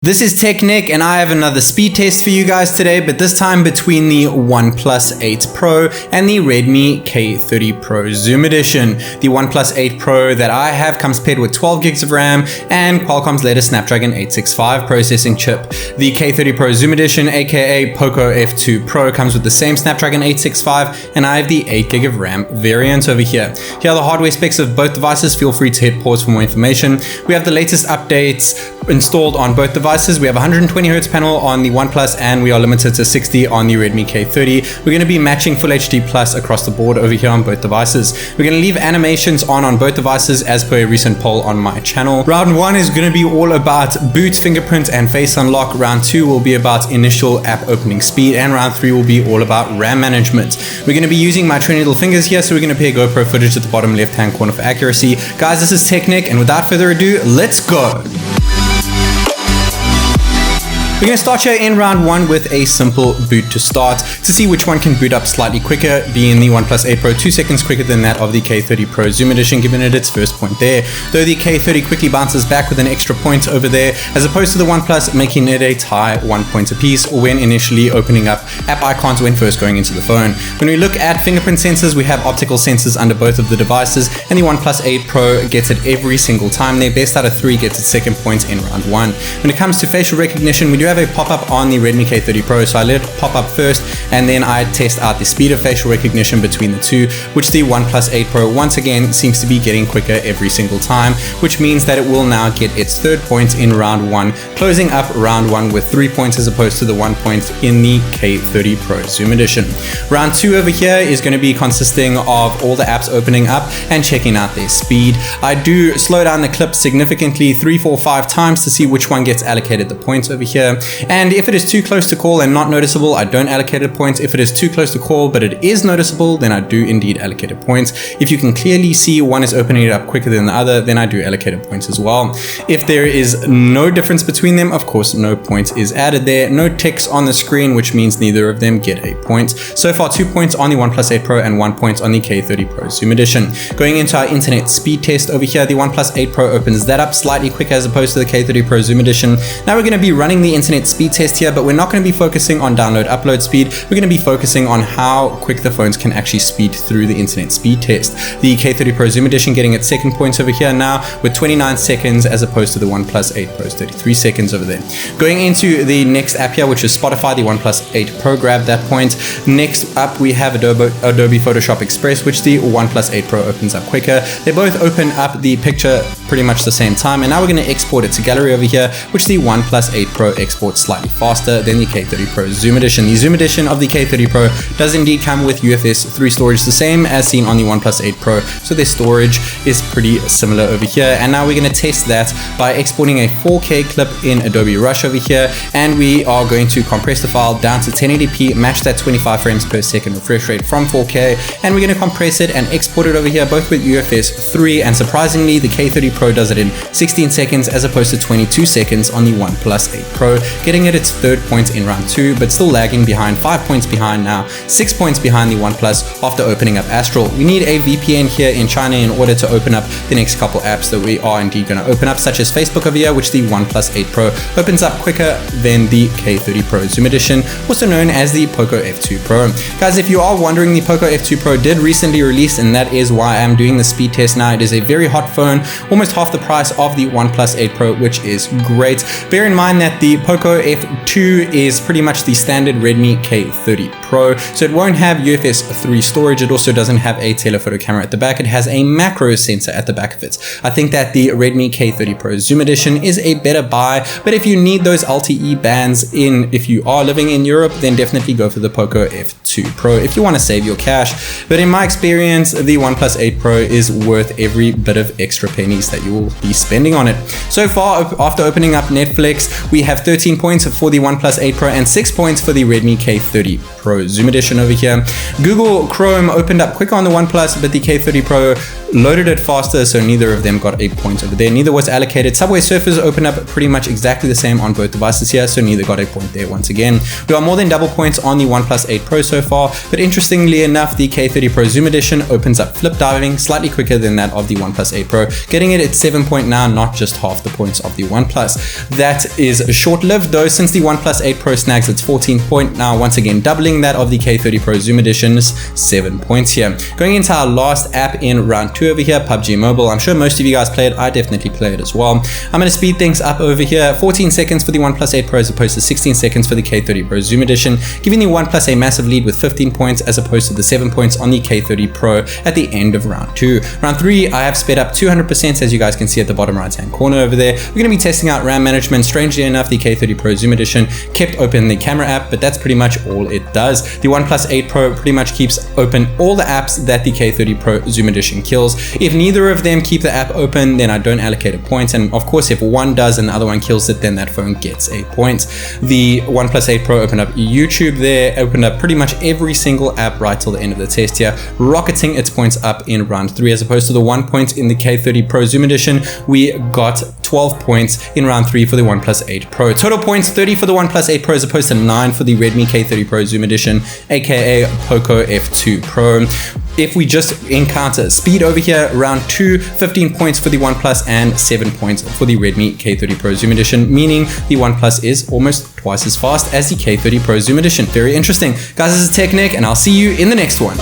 This is TechNick and I have another speed test for you guys today, but this time between the OnePlus 8 Pro and the Redmi K30 Pro Zoom Edition. The OnePlus 8 Pro that I have comes paired with 12 gigs of RAM and Qualcomm's latest Snapdragon 865 processing chip. The K30 Pro Zoom Edition, aka Poco F2 Pro, comes with the same Snapdragon 865 and I have the 8 gig of RAM variant over here. Here are the hardware specs of both devices. Feel free to hit pause for more information. We have the latest updates installed on both devices. We have 120Hz panel on the OnePlus and we are limited to 60 on the Redmi K30. We're going to be matching Full HD Plus across the board over here on both devices. We're going to leave animations on both devices as per a recent poll on my channel. Round 1 is going to be all about boot, fingerprint and face unlock. Round 2 will be about initial app opening speed and round 3 will be all about RAM management. We're going to be using my tiny little fingers here, so we're going to pair GoPro footage at the bottom left hand corner for accuracy. Guys, this is TechNick and without further ado, let's go! We're going to start here in round 1 with a simple boot to start. To see which one can boot up slightly quicker, being the OnePlus 8 Pro 2 seconds quicker than that of the K30 Pro Zoom Edition, giving it its first point there. Though the K30 quickly bounces back with an extra point over there, as opposed to the OnePlus, making it a tie 1 point apiece when initially opening up app icons when first going into the phone. When we look at fingerprint sensors, we have optical sensors under both of the devices, and the OnePlus 8 Pro gets it every single time. Their best out of 3 gets its second point in round 1. When it comes to facial recognition, we do have a pop-up on the Redmi K30 Pro, so I let it pop up first and then I test out the speed of facial recognition between the two, which the OnePlus 8 Pro once again seems to be getting quicker every single time, which means that it will now get its third point in round 1, closing up round 1 with 3 points as opposed to the 1 point in the K30 Pro Zoom Edition. Round 2 over here is going to be consisting of all the apps opening up and checking out their speed. I do slow down the clip significantly 3, 4, 5 times to see which one gets allocated the points over here. And if it is too close to call and not noticeable, I don't allocate a point. If it is too close to call but it is noticeable, then I do indeed allocate a point. If you can clearly see one is opening it up quicker than the other, then I do allocate a point as well. If there is no difference between them, of course no point is added there. No ticks on the screen, which means neither of them get a point. So far 2 points on the OnePlus 8 Pro and 1 point on the K30 Pro Zoom Edition. Going into our internet speed test over here, the OnePlus 8 Pro opens that up slightly quicker as opposed to the K30 Pro Zoom Edition. Now we're going to be running the internet speed test here, but we're not going to be focusing on download upload speed. We're going to be focusing on how quick the phones can actually speed through the internet speed test. The K30 Pro Zoom Edition getting its second points over here now with 29 seconds as opposed to the OnePlus 8 Pro's 33 seconds over there. Going into the next app here, which is Spotify, the OnePlus 8 Pro grabbed that point. Next up we have Adobe Photoshop Express, which the OnePlus 8 Pro opens up quicker. They both open up the picture pretty much the same time, and now we're going to export it to gallery over here, which the OnePlus 8 Pro exports slightly faster than the K30 Pro Zoom Edition. The Zoom Edition of the K30 Pro does indeed come with UFS 3 storage, the same as seen on the OnePlus 8 Pro, so their storage is pretty similar over here. And now we're going to test that by exporting a 4K clip in Adobe Rush over here, and we are going to compress the file down to 1080p, match that 25 frames per second refresh rate from 4K, and we're going to compress it and export it over here both with UFS 3, and surprisingly the K30 Pro does it in 16 seconds as opposed to 22 seconds on the OnePlus 8 Pro, getting it its third point in round 2, but still lagging behind, 5 points behind now, 6 points behind the OnePlus after opening up Astral. We need a VPN here in China in order to open up the next couple apps that we are indeed going to open up, such as Facebook over here, which the OnePlus 8 Pro opens up quicker than the K30 Pro Zoom Edition, also known as the Poco F2 Pro. Guys, if you are wondering, the Poco F2 Pro did recently release, and that is why I'm doing the speed test now. It is a very hot phone, almost half the price of the OnePlus 8 Pro, which is great. Bear in mind that the Poco F2 is pretty much the standard Redmi K30 Pro, so it won't have UFS 3 storage. It also doesn't have a telephoto camera at the back. It has a macro sensor at the back of it. I think that the Redmi K30 Pro Zoom Edition is a better buy, but if you need those LTE bands if you are living in Europe, then definitely go for the Poco F2 Pro if you want to save your cash. But in my experience, the OnePlus 8 Pro is worth every bit of extra pennies that you will be spending on it. So far, after opening up Netflix, we have 13 points for the OnePlus 8 Pro and 6 points for the Redmi K30 Pro Pro Zoom Edition over here. Google Chrome opened up quicker on the OnePlus, but the K30 Pro loaded it faster, so neither of them got a point over there. Neither was allocated. Subway Surfers opened up pretty much exactly the same on both devices here, so neither got a point there once again. We got more than double points on the OnePlus 8 Pro so far, but interestingly enough, the K30 Pro Zoom Edition opens up flip diving slightly quicker than that of the OnePlus 8 Pro, getting it at 7 point now, not just half the points of the OnePlus. That is short-lived though, since the OnePlus 8 Pro snags its 14 point, now once again doubling that of the K30 Pro Zoom Edition's 7 points here. Going into our last app in round 2 over here, PUBG Mobile. I'm sure most of you guys play it. I definitely play it as well. I'm going to speed things up over here. 14 seconds for the OnePlus 8 Pro as opposed to 16 seconds for the K30 Pro Zoom Edition, giving the OnePlus a massive lead with 15 points as opposed to the 7 points on the K30 Pro at the end of round 2. Round 3, I have sped up 200%, as you guys can see at the bottom right hand corner over there. We're going to be testing out RAM management. Strangely enough, the K30 Pro Zoom Edition kept open the camera app, but that's pretty much all it does. The OnePlus 8 Pro pretty much keeps open all the apps that the K30 Pro Zoom Edition kills. If neither of them keep the app open, then I don't allocate a point, and of course if one does and the other one kills it, then that phone gets a point. The OnePlus 8 Pro opened up YouTube there, opened up pretty much every single app right till the end of the test here, rocketing its points up in round 3 as opposed to the 1 point in the K30 Pro Zoom Edition. We got 12 points in round 3 for the OnePlus 8 Pro. Total points 30 for the OnePlus 8 Pro as opposed to 9 for the Redmi K30 Pro Zoom Edition, aka Poco F2 Pro. If we just encounter speed over here, round 2, 15 points for the OnePlus and 7 points for the Redmi K30 Pro Zoom Edition, meaning the OnePlus is almost twice as fast as the K30 Pro Zoom Edition. Very interesting. Guys, this is TechNick, and I'll see you in the next one.